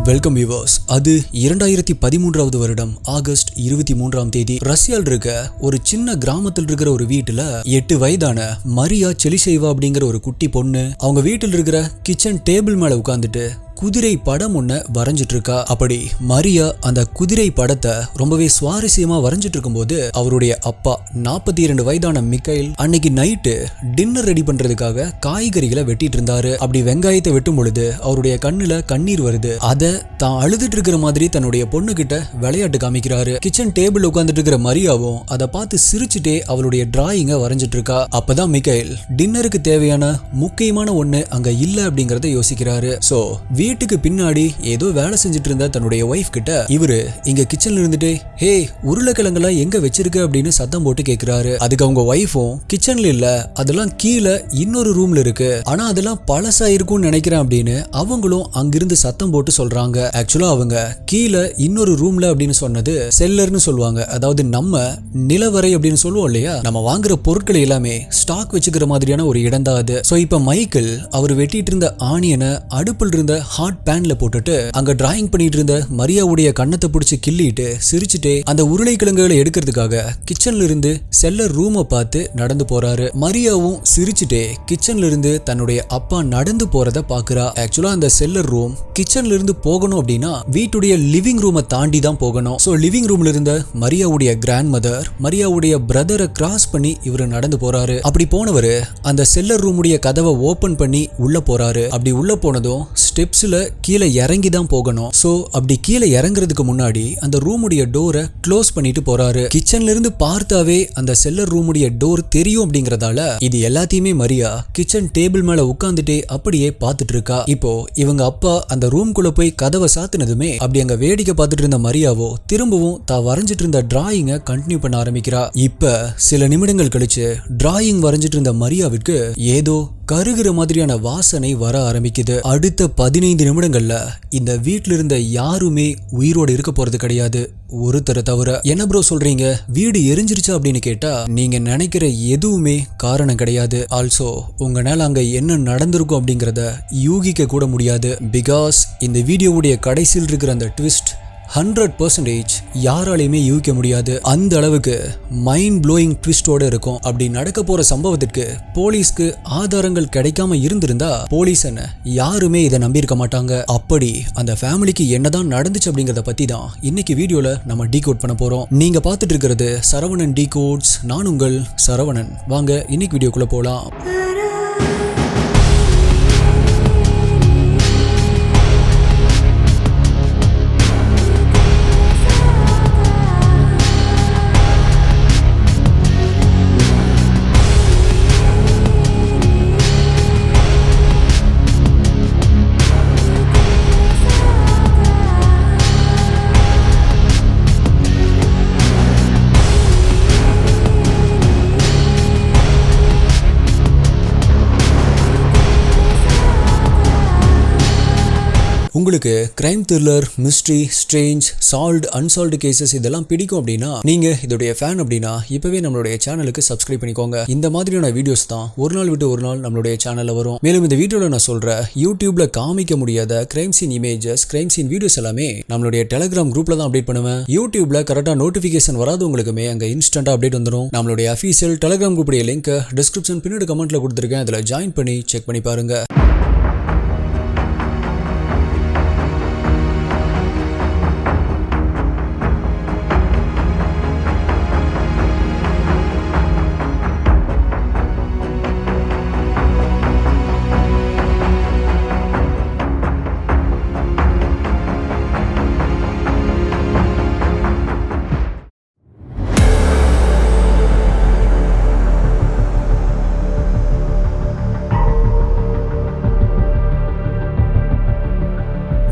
Welcome viewers. அது 2013வது வருடம் August 23ஆம் தேதி ரஷ்யாவில் இருக்க ஒரு சின்ன கிராமத்தில் இருக்கிற ஒரு வீட்டுல 8 வயதான மரியா செலிசேவா அப்படிங்கிற ஒரு குட்டி பொண்ணு அவங்க வீட்டில் இருக்கிற கிச்சன் டேபிள் மேல உட்கார்ந்துட்டு குதிரை படம் ஒண்ண வரைஞ்சிட்டு இருக்கா. அப்படி மரியா அந்த குதிரை படத்தை ரொம்பவே சுவாரஸ்யமா வரைஞ்சிட்டு இருக்கும்போது அவருடைய அப்பா 42 வயதான மிக்கைல் அன்னைக்கு நைட்டு டின்னர் ரெடி பண்றதுக்காக காய்கறிகளை வெட்டிட்டு இருந்தாரு. அப்படி வெங்காயத்தை வெட்டும் பொழுது அவருடைய கண்ணுல கண்ணீர் வருது. அதை தான் அழுதுட்டு இருக்கிற மாதிரி தன்னுடைய பொண்ணு கிட்ட விளையாட்டு காமிக்கிறாரு. கிச்சன் டேபிள் உட்கார்ந்துட்டு இருக்கிற மரியாவும் அதை பார்த்து சிரிச்சுட்டே அவளுடைய டிராயிங்க வரைஞ்சிட்டு இருக்கா. அப்பதான் மிக்கைல் டின்னருக்கு தேவையான முக்கியமான ஒண்ணு அங்க இல்ல அப்படிங்கறத யோசிக்கிறாரு. சோ வீட்டுக்கு பின்னாடி ஏதோ வேலை செஞ்சுட்டு இருந்த தன்னுடைய ஒய்ஃப் கிட்ட இவரு இங்க கிச்சன்ல இருந்துட்டு ஹே உருளைக்கிழங்கெல்லாம் எங்க வச்சிருக்க அப்படின்னு சத்தம் போட்டு கேக்குறாரு. அதுக்கு அவங்க ஒய்ஃபும் கிச்சன்ல இல்ல, அதெல்லாம் கீழே இன்னொரு ரூம்ல இருக்கு, ஆனா அதெல்லாம் பழசா இருக்கும்னு நினைக்கிறேன் அப்படின்னு அவங்களும் அங்கிருந்து சத்தம் போட்டு சொல்றாங்க. ஆக்சுவலா அவங்க கீழே இன்னொரு ரூம்ல அப்படின்னு சொன்னது செல்லர்னு சொல்லுவாங்க. அதாவது நம்ம நிலவரை அப்படின்னு சொல்லுவோம் இல்லையா, நம்ம வாங்குற பொருட்களை எல்லாமே ஸ்டாக் வச்சுக்கிற மாதிரியான ஒரு இடம் தான் அது. சோ இப்ப மைக்கேல் அவர் வெட்டிட்டு இருந்த ஆனியனை அடுப்பில் இருந்த ஹாட் பேன்ல போட்டுட்டு அங்க டிராயிங் பண்ணிட்டு இருந்த மரியாவுடைய கண்ணத்தை பிடிச்சு கிள்ளிட்டு சிரிச்சுட்டே அந்த உருளைக்கிழங்குகளை எடுக்கிறதுக்காக கிச்சன்ல இருந்து செல்லர் ரூமை பார்த்து நடந்து போறாரு. மரியாவும் சிரிச்சுட்டே கிச்சன்ல இருந்து தன்னுடைய அப்பா நடந்து போறத பாக்குறா. ஆக்சுவலா அந்த செல்லர் ரூம் கிச்சன்ல இருந்து போகணும் அப்படின்னா வீட்டுடைய லிவிங் ரூமை தாண்டி தான் போகணும். சோ லிவிங் ரூம்ல இருந்த மரியாவுடைய கிராண்ட் மதர் மரியாவுடைய பிரதரை கிராஸ் பண்ணி இவரு நடந்து போறாரு. அப்படி போனவரு அந்த செல்லர் ரூமுடைய கதவை ஓபன் பண்ணி உள்ள போறாரு. அப்படி உள்ள போனதும் ஸ்டெப்ஸ்ல கீழே இறங்கி தான் போகணும். சோ அப்படி கீழே இறங்குறதுக்கு முன்னாடி அந்த ரூமுடைய டோரை க்ளோஸ் பண்ணிட்டு போறாரு. கிச்சன்ல இருந்து பார்த்தாவே அந்த செல்லர் ரூமுடைய டோர் தெரியும் அப்படிங்கறதால இது எல்லாத்தையுமே மரியா கிச்சன் டேபிள் மேல உட்கார்ந்துட்டே அப்படியே பார்த்துட்டு இருக்கா. இப்போ இவங்க அப்பா அந்த ரூம்குள்ள போய் கதவை சாத்தினதுமே அப்படி அங்க வேடிக்கை பார்த்துட்டு இருந்த மரியாவோ திரும்பவும் தான் வரைஞ்சிட்டு இருந்த டிராயிங்கை கண்டினியூ பண்ண ஆரம்பிக்கிறா. இப்ப சில நிமிடங்கள் கழிச்சு டிராயிங் வரைஞ்சிட்டு இருந்த மரியாவிற்கு ஏதோ கருகிற மாதிரியான வாசனை வர ஆரம்பிக்குது. அடுத்த 15 நிமிடங்கள்ல இந்த வீட்டுல இருந்த யாருமே உயிரோடு இருக்க போறது கிடையாது, ஒருத்தரை தவிர. என்ன ப்ரோ சொல்றீங்க, வீடு எரிஞ்சிருச்சா அப்படின்னு கேட்டா நீங்க நினைக்கிற எதுவுமே காரணம் கிடையாது. ஆல்சோ உங்களால அங்க என்ன நடந்திருக்கும் அப்படிங்கறத யூகிக்க கூட முடியாது. பிகாஸ் இந்த வீடியோவுடைய கடைசியில் இருக்கிற அந்த ட்விஸ்ட் 100% யாராலையுமே யூகிக்க முடியாது. அந்த அளவுக்கு மைண்ட் ப்ளோயிங் ட்விஸ்டோட இருக்கும். அப்படி நடக்க போற சம்பவத்திற்கு போலீஸ்க்கு ஆதாரங்கள் கிடைக்காம இருந்திருந்தா போலீஸ் யாருமே இதை நம்பியிருக்க மாட்டாங்க. அப்படி அந்த ஃபேமிலிக்கு என்னதான் நடந்துச்சு அப்படிங்கறத பத்தி தான் இன்னைக்கு வீடியோல நம்ம டீகோட் பண்ண போறோம். நீங்க பார்த்துட்டு இருக்கிறது சரவணன் டீகோட்ஸ். நான் உங்கள் சரவணன். வாங்க இன்னைக்கு வீடியோக்குள்ள போலாம். உங்களுக்கு crime thriller, mystery, strange, solved, unsolved cases இதெல்லாம் பிடிக்கும் அப்படின்னா நீங்க இதோடைய ஃபேன் அப்படின்னா இப்பவே நம்மளுடைய சேனலுக்கு சப்ஸ்கிரைப் பண்ணிக்கோங்க. இந்த மாதிரியான வீடியோஸ் தான் ஒரு நாள் விட்டு ஒரு நாள் நம்மளுடைய சேனல்ல வரும். மேலும் இந்த வீடியோல நான் சொல்ற யூடியூப்ல காமிக்க முடியாத crime scene images, crime scene videos எல்லாமே நம்மளுடைய டெலிகிராம் குரூப்ல தான் அப்டேட் பண்ணுவேன். யூடியூப்ல கரெக்டா நோட்டிபிகேஷன் வராதவங்களுக்குமே அங்க இன்ஸ்டன்டா அப்டேட் வந்துடும். நம்மளுடைய அஃபீஷியல் டெலிகிராம் குரூப்புடைய லிங்க் டிஸ்கிரிப்ஷன் பின்னாடி கமெண்ட்ல கொடுத்துருக்கேன். அதுல ஜாயின் பண்ணி செக் பண்ணி பாருங்க.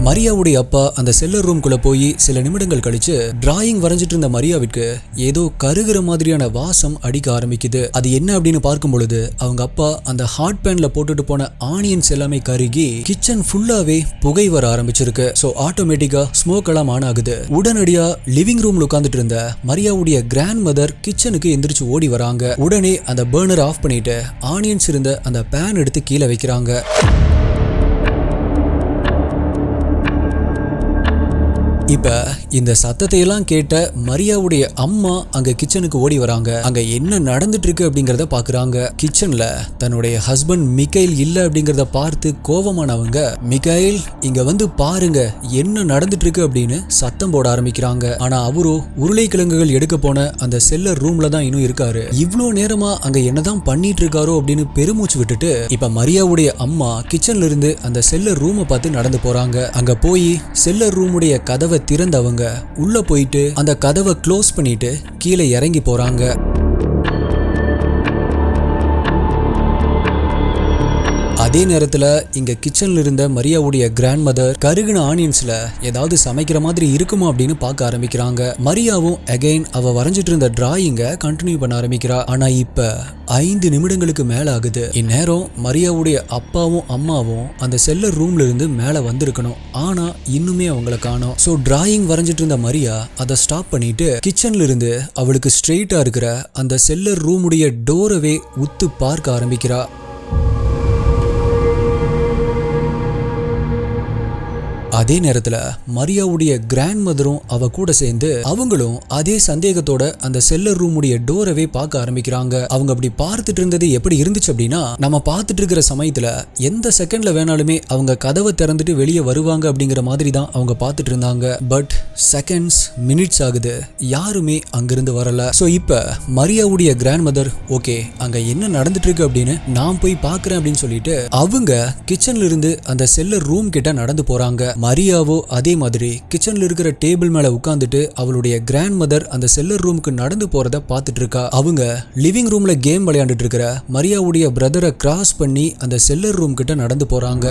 மரியாவுடைய அப்பா அந்த செல்லர் ரூம்குள்ள போய் சில நிமிடங்கள் கழிச்சு டிராயிங் வரைஞ்சிட்டு இருந்த மரியாவிற்கு ஏதோ கருகிற மாதிரியான வாசம் அடிக்க ஆரம்பிக்குது. அது என்ன அப்படின்னு பார்க்கும் பொழுது அவங்க அப்பா அந்த ஹாட் பேன்ல போட்டுட்டு போன ஆனியன்ஸ் எல்லாமே கருகி கிச்சன் ஃபுல்லாவே புகை வர ஆரம்பிச்சிருக்கு. சோ ஆட்டோமேட்டிக்கா ஸ்மோக் எல்லாம் ஆன் ஆகுது. உடனடியா லிவிங் ரூம்ல உட்கார்ந்துட்டு இருந்த மரியாவுடைய கிராண்ட் மதர் கிச்சனுக்கு எந்திரிச்சு ஓடி வராங்க. உடனே அந்த பர்னர் ஆஃப் பண்ணிட்டு ஆனியன்ஸ் இருந்த அந்த பேன் எடுத்து கீழே வைக்கிறாங்க. இப்ப இந்த சத்தத்தை எல்லாம் கேட்ட மரியாவுடைய அம்மா அங்க கிச்சனுக்கு ஓடி வராங்க. அங்க என்ன நடந்துட்டு இருக்கு அப்படிங்கறத பாக்குறாங்க. கிச்சன்ல தன்னுடைய ஹஸ்பண்ட் மிகைல் இல்ல அப்படிங்கறத பார்த்து கோவமானவங்க, மிகைல் இங்க வந்து பாருங்க என்ன நடந்துட்டு இருக்கு அப்படின்னு சத்தம் போட ஆரம்பிக்கிறாங்க. ஆனா அவரோ உருளைக்கிழங்குகள் எடுக்க போன அந்த செல்லர் ரூம்ல தான் இன்னும் இருக்காரு. இவ்வளவு நேரமா அங்க என்னதான் பண்ணிட்டு இருக்காரோ அப்படின்னு பெருமூச்சு விட்டுட்டு இப்ப மரியாவுடைய அம்மா கிச்சன்ல இருந்து அந்த செல்லர் ரூமை பார்த்து நடந்து போறாங்க. அங்க போய் செல்லர் ரூமுடைய கதவை திறந்தவங்க உள்ள போயிட்டு அந்த கதவை க்ளோஸ் பண்ணிட்டு கீழே இறங்கி போறாங்க. அதே நேரத்துல இங்க கிச்சன்ல இருந்த மரியாவுடைய கிராண்ட் மதர் கருகின ஆனியன்ஸ்ல ஏதாவது சமைக்கிற மாதிரி இருக்குமா அப்படின்னு பார்க்க ஆரம்பிக்கிறாங்க. மரியாவும் அகைன் அவ வரைஞ்சிட்டு இருந்த டிராயிங்க கண்டினியூ பண்ண ஆரம்பிக்கிறா. ஆனா இப்ப 5 நிமிடங்களுக்கு மேல ஆகுது. இந்நேரம் மரியாவுடைய அப்பாவும் அம்மாவும் அந்த செல்லர் ரூம்ல இருந்து மேல வந்திருக்கணும். ஆனா இன்னுமே அவங்கள காணோம். சோ டிராயிங் வரைஞ்சிட்டு இருந்த மரியா அதை ஸ்டாப் பண்ணிட்டு கிச்சன்ல இருந்து அவளுக்கு ஸ்ட்ரெயிட்டா இருக்கிற அந்த செல்லர் ரூமுடைய டோரவே உத்து பார்க்க ஆரம்பிக்கிறா. அதே நேரத்துல மரியாவுடைய கிராண்ட் மதரும் அவ கூட சேர்ந்து அவங்களும் அதே சந்தேகத்தோட அந்த செல்லர் ரூமுடைய டோரவே பார்க்க ஆரம்பிக்கிறாங்க. அவங்க அப்படி பார்த்துட்டு இருந்தது எப்படி இருந்துச்சு அப்படின்னா, நம்ம பார்த்துட்டு இருக்கிற சமயத்துல எந்த செகண்ட்ல வேணாலுமே அவங்க கதவை திறந்துட்டு வெளியே வருவாங்க அப்படிங்கிற மாதிரி தான் அவங்க பார்த்துட்டு இருந்தாங்க. பட் செகண்ட்ஸ் மினிட்ஸ் ஆகுது, யாருமே அங்கிருந்து வரல. சோ இப்ப மரியாவுடைய கிராண்ட் மதர் ஓகே அங்க என்ன நடந்துட்டு இருக்கு அப்படின்னு நான் போய் பாக்குறேன் அப்படின்னு சொல்லிட்டு அவங்க கிச்சன்ல இருந்து அந்த செல்லர் ரூம் கிட்ட நடந்து போறாங்க. மரியாவோ அதே மாதிரி கிச்சன்ல இருக்கிற டேபிள் மேல உட்கார்ந்துட்டு அவளுடைய கிராண்ட் மதர் அந்த செல்லர் ரூமுக்கு நடந்து போறத பார்த்துட்டு இருக்கா. அவங்க லிவிங் ரூம்ல கேம் விளையாண்டுட்டு இருக்கிற மரியாவுடைய பிரதரை கிராஸ் பண்ணி அந்த செல்லர் ரூம் கிட்ட நடந்து போறாங்க.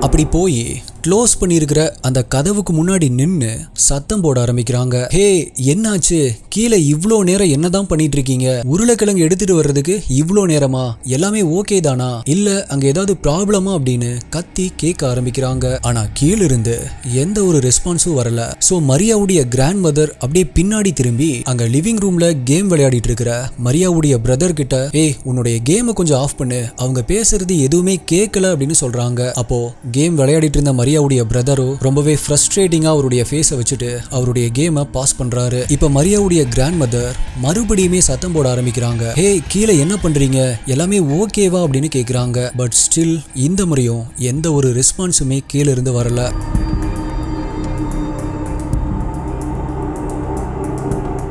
அப்படி போய் க்ளோஸ் பண்ணியிருக்கிற அந்த கதவுக்கு முன்னாடி நின்று சத்தம் போட ஆரம்பிக்கிறாங்க. ஹே என்னாச்சு, கீழே இவ்வளோ நேரம் என்னதான் பண்ணிட்டு இருக்கீங்க, உருளைக்கிழங்கு எடுத்துட்டு வர்றதுக்கு இவ்வளோ நேரமா, எல்லாமே ஓகே தானா, இல்ல அங்க ஏதாவது ப்ராப்ளமா அப்படின்னு கத்தி கேட்க ஆரம்பிக்கிறாங்க. ஆனா கீழ இருந்து எந்த ஒரு ரெஸ்பான்ஸும் வரல. சோ மரியாவுடைய கிராண்ட் மதர் அப்படியே பின்னாடி திரும்பி அங்க லிவிங் ரூம்ல கேம் விளையாடிட்டு இருக்கிற மரியாவுடைய பிரதர் கிட்ட ஏய் உன்னுடைய கேமை கொஞ்சம் ஆஃப் பண்ணு, அவங்க பேசுறது எதுவுமே கேட்கல அப்படின்னு சொல்றாங்க. அப்போ கேம் விளையாடிட்டு இருந்த மரியாவுடைய பிரதரோ ரொம்பவே ஃப்ரஸ்ட்ரேட்டிங்கா அவருடைய ஃபேஸை வச்சுட்டு அவருடைய கேமை பாஸ் பண்றாரு. இப்ப மரியாவுடைய கிராண்ட் மதர் மறுபடியுமே சத்தம் போட ஆரம்பிக்கிறாங்க. ஹே கீழே என்ன பண்றீங்க, எல்லாமே ஓகேவா அப்படின்னு கேக்குறாங்க. பட் ஸ்டில் இந்த முறையும் எந்த ஒரு ரெஸ்பான்ஸுமே கீழே இருந்து வரல.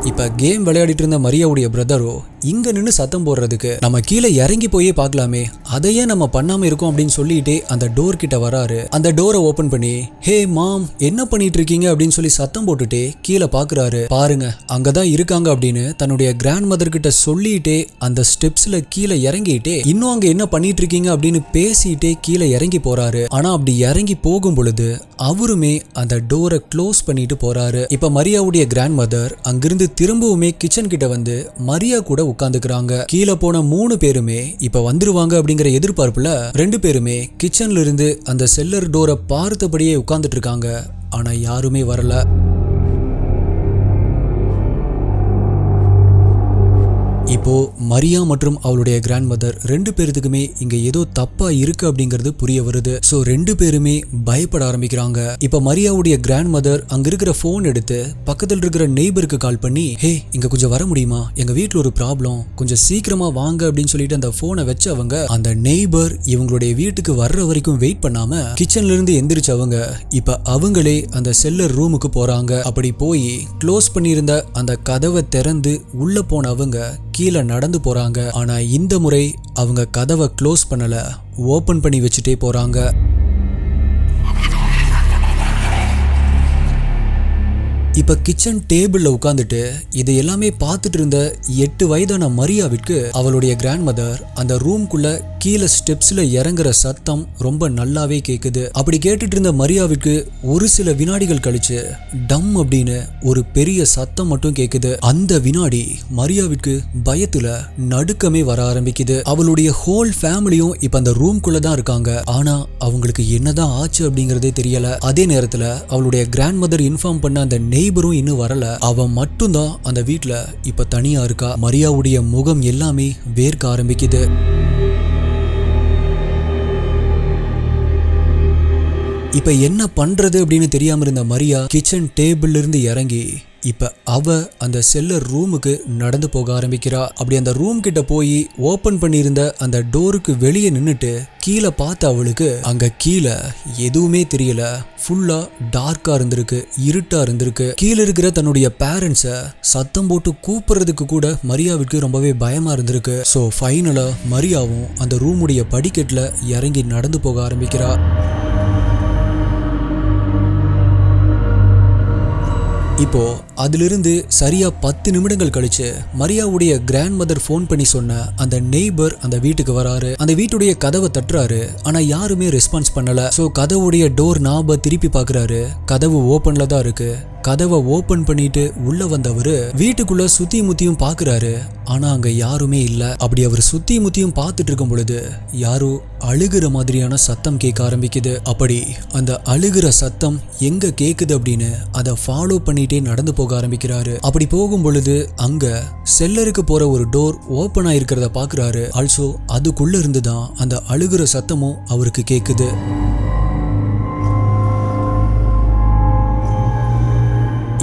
இப்ப கேம் விளையாடிட்டு இருந்த மரியாவுடைய பிரதரோ இங்க நின்று சத்தம் போடுறதுக்கு நம்ம கீழே இறங்கி போயே பார்க்கலாமே, அதையே நம்ம பண்ணாம இருக்கோம் அப்படின்னு சொல்லிட்டு அந்த டோர் கிட்ட வராரு. அந்த டோரை ஓபன் பண்ணி ஹே மாம் என்ன பண்ணிட்டு இருக்கீங்க அப்படின்னு சொல்லி சத்தம் போட்டுட்டே கீழே பாக்குறாரு. பாருங்க அங்கதான் இருக்காங்க அப்படின்னு தன்னுடைய கிராண்ட் மதர் கிட்ட சொல்லிட்டே அந்த ஸ்டெப்ஸ்ல கீழே இறங்கிட்டே இன்னும் அங்க என்ன பண்ணிட்டு இருக்கீங்க அப்படின்னு பேசிட்டே கீழே இறங்கி போறாரு. ஆனா அப்படி இறங்கி போகும் பொழுது அவருமே அந்த டோரை க்ளோஸ் பண்ணிட்டு போறாரு. இப்ப மரியாவுடைய கிராண்ட் மதர் அங்கிருந்து திரும்பவுமே கிச்சன் கிட்ட வந்து மரியா கூட உட்கார்ந்துக்கிறாங்க. கீழே போன 3 பேருமே இப்ப வந்துருவாங்க அப்படிங்கிற எதிர்பார்ப்புல 2 பேருமே கிச்சன்ல இருந்து அந்த செல்லர் டோரை பார்த்தபடியே உட்கார்ந்துட்டு இருக்காங்க. ஆனா யாருமே வரல. இப்போ மரியா மற்றும் அவளுடைய கிராண்ட் மதர் 2 பேருக்குமே இங்க ஏதோ தப்பா இருக்கு அப்படிங்கிறது புரிய வருது. சோ 2 பேருமே பயப்பட ஆரம்பிக்கிறாங்க. இப்ப மரியாவுடைய கிராண்ட் மதர் அங்க இருக்கிற போன் எடுத்து பக்கத்துல இருக்கிற நெய்பருக்கு கால் பண்ணி ஹே இங்க கொஞ்சம் வர முடியுமா, எங்க வீட்டுல ஒரு ப்ராப்ளம், கொஞ்சம் சீக்கிரமா வாங்க அப்படின்னு சொல்லிட்டு அந்த போனை வச்சவங்க அந்த நெய்பர் இவங்களுடைய வீட்டுக்கு வர்ற வரைக்கும் வெயிட் பண்ணாம கிச்சன்ல இருந்து எந்திரிச்சவங்க இப்ப அவங்களே அந்த செல்லர் ரூமுக்கு போறாங்க. அப்படி போய் க்ளோஸ் பண்ணியிருந்த அந்த கதவை திறந்து உள்ள போனவங்க கீழே நடந்து போறாங்க. ஆனா இந்த முறை அவங்க கதவை க்ளோஸ் பண்ணல, ஓபன் பண்ணி வச்சுட்டே போறாங்க. இப்ப கிச்சன் டேபிள்ல உட்கார்ந்துட்டு இது எல்லாமே பார்த்துட்டு இருந்த 8 வயதான மரியாவிற்கு அவளுடைய கிராண்ட் மதர் அந்த ரூம்குள்ள கீழே ஸ்டெப்ஸ்ல இறங்குற சத்தம் ரொம்ப நல்லாவே கேக்குது. அப்படி கேட்டுட்டு இருந்த மரியாவுக்கு ஒரு சில வினாடிகள் கழிச்சு டம் அப்படின்னு ஒரு பெரிய சத்தம் மட்டும் கேக்குது. அந்த வினாடி மரியாவுக்கு பயத்துல நடுக்கமே வர ஆரம்பிக்குது. அவளுடைய ஹோல் ஃபேமிலியும் இப்ப அந்த ரூம்குள்ள தான் இருக்காங்க. ஆனா அவங்களுக்கு என்னதான் ஆச்சு அப்படிங்கறதே தெரியல. அதே நேரத்துல அவளுடைய கிராண்ட் மதர் இன்ஃபார்ம் பண்ண அந்த நெய்பரும் இன்னும் வரல. அவ மட்டும்தான் அந்த வீட்டுல இப்ப தனியா இருக்கா. மரியாவுடைய முகம் எல்லாமே வேர்க்க ஆரம்பிக்குது. இப்ப என்ன பண்றது அப்படின்னு தெரியாம இருந்த மரியா கிச்சன் டேபிள்ல இருந்து இறங்கி இப்ப அவ அந்த செல்லர் ரூமுக்கு நடந்து போக ஆரம்பிக்கிறா. அப்படி அந்த ரூம் கிட்ட போய் ஓபன் பண்ணியிருந்த அந்த டோருக்கு வெளியே நின்னுட்டு கீழே பார்த்த அவளுக்கு அங்க கீழே எதுவுமே தெரியல. ஃபுல்லா டார்க்கா இருந்திருக்கு, இருட்டா இருந்திருக்கு. கீழே இருக்கிற தன்னுடைய பேரண்ட்ஸ சத்தம் போட்டு கூப்பிடுறதுக்கு கூட மரியாவுக்கு ரொம்பவே பயமா இருந்திருக்கு. ஸோ ஃபைனலா மரியாவும் அந்த ரூமுடைய படிக்கட்டுல இறங்கி நடந்து போக ஆரம்பிக்கிறா. இப்போ அதிலிருந்து சரியா 10 நிமிடங்கள் கழிச்சு மரியாவுடைய கிராண்ட் மதர் போன் பண்ணி சொன்ன அந்த நெய்பர் அந்த வீட்டுக்கு வராரு. அந்த வீட்டுடைய கதவை தட்டுறாரு, ஆனா யாருமே ரெஸ்பான்ஸ் பண்ணல. சோ கதவுடைய டோர் நாப திருப்பி பாக்குறாரு, கதவு ஓபன்ல தான் இருக்கு. கதவை ஓபன் பண்ணிட்டு உள்ள வந்தவரு வீட்டுக்குள்ள சுத்தி முத்தியும் பாக்குறாரு, ஆனா அங்க யாருமே இல்ல. அப்படி அவர் சுத்தி முத்தியும் பார்த்துட்டு இருக்கும் பொழுது யாரோ அழுகிற மாதிரியான சத்தம் கேட்க ஆரம்பிக்குது. அப்படி அந்த அழுகிற சத்தம் எங்க கேக்குது அப்படின்னு அதை ஃபாலோ பண்ணிட்டே நடந்து போக ஆரம்பிக்கிறாரு. அப்படி போகும் பொழுது அங்க செல்லருக்கு போற ஒரு டோர் ஓபன் ஆயிருக்கிறத பாக்குறாரு. ஆல்சோ அதுக்குள்ள இருந்துதான் அந்த அழுகிற சத்தமும் அவருக்கு கேக்குது.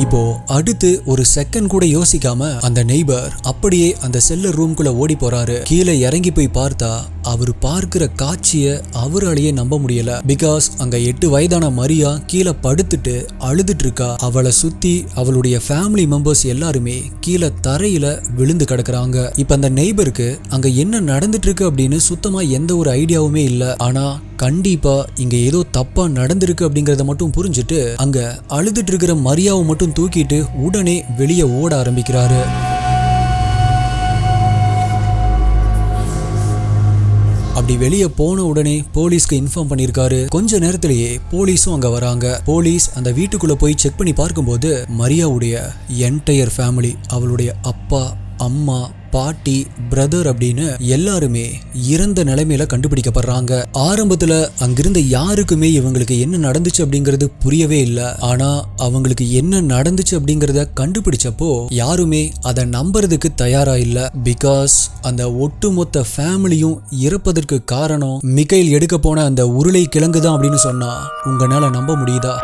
இப்போ அடுத்து ஒரு செகண்ட் கூட யோசிக்காம அந்த நெய்பர் அப்படியே அந்த செல்லர் ரூம்குள்ள ஓடி போறாரு. கீழே இறங்கி போய் பார்த்தா அவர் பார்க்கிற காட்சிய அவராலேயே நம்ப முடியல. பிகாஸ் அங்க 8 வயதான மரியா கீழே படுத்துட்டு அழுதுட்டு இருக்கா. அவளை சுத்தி அவளுடைய ஃபேமிலி மெம்பர்ஸ் எல்லாருமே கீழே தரையில விழுந்து கிடக்குறாங்க. இப்ப அந்த நெய்பருக்கு அங்க என்ன நடந்துட்டு இருக்கு அப்படின்னு சுத்தமா எந்த ஒரு ஐடியாவுமே இல்ல. ஆனா கண்டிப்பா இங்க ஏதோ தப்பா நடந்திருக்கு அப்படிங்கறத மட்டும் புரிஞ்சுட்டு அங்க அழுதுட்டு இருக்கிற மரியாவை மட்டும் தூக்கிட்டு உடனே வெளியே ஓட ஆரம்பிக்கிறாரு. அப்படி வெளியே போன உடனே போலீஸ்க்கு இன்ஃபார்ம் பண்ணிருக்காரு. கொஞ்ச நேரத்திலேயே போலீஸும் அங்க வராங்க. போலீஸ் அந்த வீட்டுக்குள்ள போய் செக் பண்ணி பார்க்கும்போது மரியாவுடைய என்டையர் ஃபேமிலி, அவளுடைய அப்பா, அம்மா, பாட்டி, பிரதர் அப்படின்னு எல்லாருமே இறந்த நிலைமையில கண்டுபிடிக்கப்படுறாங்க. ஆரம்பத்துல அங்கிருந்த யாருக்குமே இவங்களுக்கு என்ன நடந்துச்சு அப்படிங்கறது புரியவே இல்லை. ஆனா அவங்களுக்கு என்ன நடந்துச்சு அப்படிங்கறத கண்டுபிடிச்சப்போ யாருமே அதை நம்புறதுக்கு தயாரா இல்ல. பிகாஸ் அந்த ஒட்டுமொத்த ஃபேமிலியும் இறப்பதற்கு காரணம் மிகைல் எடுக்க போன அந்த உருளை கிழங்கு தான் அப்படின்னு சொன்னா உங்களால நம்ப முடியுதா?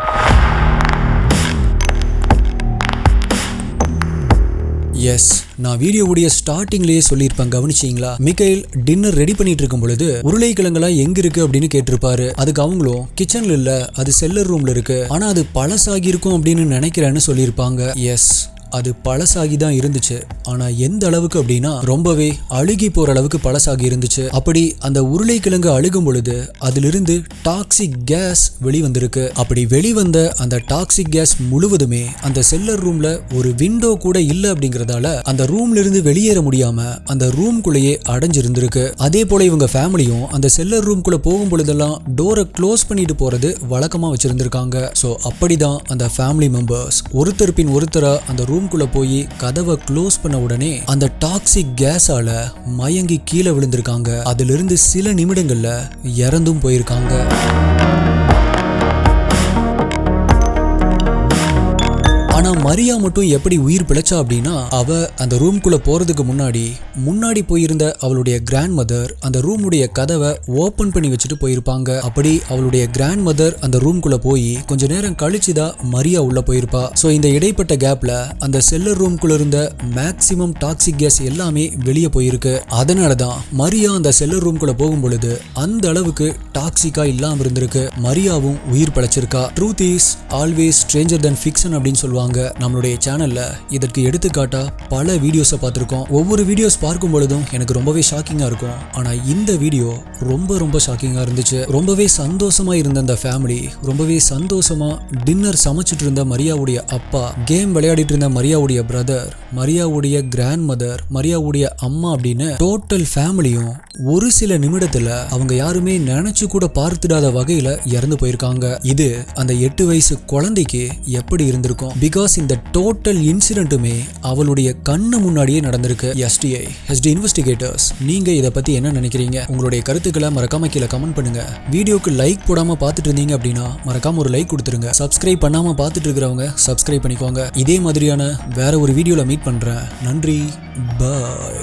எஸ், நான் வீடியோவுடைய ஸ்டார்டிங்லயே சொல்லியிருப்பேன், கவனிச்சீங்களா? மிகைல் டின்னர் ரெடி பண்ணிட்டு இருக்கும் பொழுது உருளைக்கிழங்கெல்லாம் எங்க இருக்கு அப்படின்னு கேட்டிருப்பாரு. அதுக்கு அவங்களும் கிச்சன்ல இல்ல, அது செல்லர் ரூம்ல இருக்கு, ஆனா அது பழசாகி இருக்கும் அப்படின்னு நினைக்கிறேன்னு சொல்லியிருப்பாங்க. எஸ், அது பழசாகி தான் இருந்துச்சு. ஆனா எந்த அளவுக்கு அப்படின்னா ரொம்பவே அழுகி போற அளவுக்கு பழசாகி இருந்துச்சு. அப்படி அந்த உருளைக்கிழங்கு அழுகும் பொழுது அதிலிருந்து டாக்ஸிக் கேஸ் வெளிவந்திருக்கு. அப்படி வெளிவந்த அந்த டாக்ஸிக் கேஸ் முழுவதுமே அந்த செல்லர் ரூம்ல ஒரு விண்டோ கூட இல்ல அப்படிங்கறதால அந்த ரூம்ல இருந்து வெளியேற முடியாம அந்த ரூம்குள்ளேயே அடைஞ்சிருந்திருக்கு. அதே போல இவங்க ஃபேமிலியும் அந்த செல்லர் ரூம்குள்ள போகும் பொழுதெல்லாம் டோரை க்ளோஸ் பண்ணிட்டு போறது வழக்கமா வச்சிருந்திருக்காங்க. சோ அப்படிதான் அந்த ஃபேமிலி மெம்பர்ஸ் ஒருத்தர் பின் ஒருத்தரா அந்த ரூம்குள்ள போய் கதவை க்ளோஸ் பண்ண உடனே அந்த டாக்ஸிக் கேஸால மயங்கி கீழே விழுந்திருக்காங்க. அதிலிருந்து சில நிமிடங்கள்ல இறந்தும் போயிருக்காங்க. ஆனா மரியா மட்டும் எப்படி உயிர் பிழைச்சா அப்படின்னா, அவ அந்த ரூம்குள்ள போறதுக்கு முன்னாடி போயிருந்த அவளுடைய கிராண்ட் மதர் அந்த ரூமுடைய கதவை ஓபன் பண்ணி வச்சுட்டு போயிருப்பாங்க. அப்படி அவளுடைய கிராண்ட் மதர் அந்த ரூம்குள்ள போய் கொஞ்ச நேரம் கழிச்சுதான் மரியா உள்ள போயிருப்பா. சோ இந்த இடைப்பட்ட கேப்ல அந்த செல்லர் ரூம்குள்ள இருந்த மேக்சிமம் டாக்ஸிக் கேஸ் எல்லாமே வெளியே போயிருக்கு. அதனாலதான் மரியா அந்த செல்லர் ரூம்குள்ள போகும் பொழுது அந்த அளவுக்கு டாக்ஸிக்கா இல்லாம இருந்திருக்கு. மரியாவும் உயிர் பிழைச்சிருக்கா. Truth is always stranger than fiction அப்படின்னு சொல்லுவாங்க. நம்மளுடைய சேனல்ல இதற்கு எடுத்துக்காட்டா பல வீடியோஸை பார்த்திருக்கோம். ஒவ்வொரு வீடியோஸ் பார்க்கும் பொழுதும் எனக்கு ரொம்பவே ஷாக்கிங்கா இருக்கும். ஆனா இந்த வீடியோ ரொம்ப ஷாக்கிங்கா இருந்துச்சு. ரொம்பவே சந்தோஷமா இருந்த அந்த ஃபேமிலி, ரொம்பவே சந்தோஷமா டின்னர் சமைச்சிட்டு இருந்த மரியாவுடைய அப்பா, கேம் விளையாடிட்டு இருந்த மரியாவுடைய பிரதர், மரியாவுடைய கிராண்ட் மதர், மரியாவுடைய அம்மா அப்படின்னு டோட்டல் ஃபேமிலியும் ஒரு சில நிமிடத்துல அவங்க யாருமே நினைச்சு கூட பார்த்துடாத வகையில இறந்து போயிருக்காங்க. இது அந்த 8 வயசு குழந்தைக்கு எப்படி இருந்திருக்கும்? பிகாஸ் இந்த டோட்டல் இன்சிடென்ட்டுமே அவளுடைய கண்ணு முன்னாடியே நடந்திருக்கு. எஸ்டி இன்வெஸ்டிகேட்டர்ஸ், நீங்க இதை பத்தி என்ன நினைக்கிறீங்க? உங்களுடைய கருத்துக்களை மறக்காம கீழே கமெண்ட் பண்ணுங்க. வீடியோக்கு லைக் போடாம பார்த்துட்டு இருந்தீங்க அப்படின்னா மறக்காம ஒரு லைக் கொடுத்துருங்க. சப்ஸ்கிரைப் பண்ணாம பார்த்துட்டு இருக்கிறவங்க சப்ஸ்கிரைப் பண்ணிக்கோங்க. இதே மாதிரியான வேற ஒரு வீடியோல மீட் பண்றேன். நன்றி, பாய்.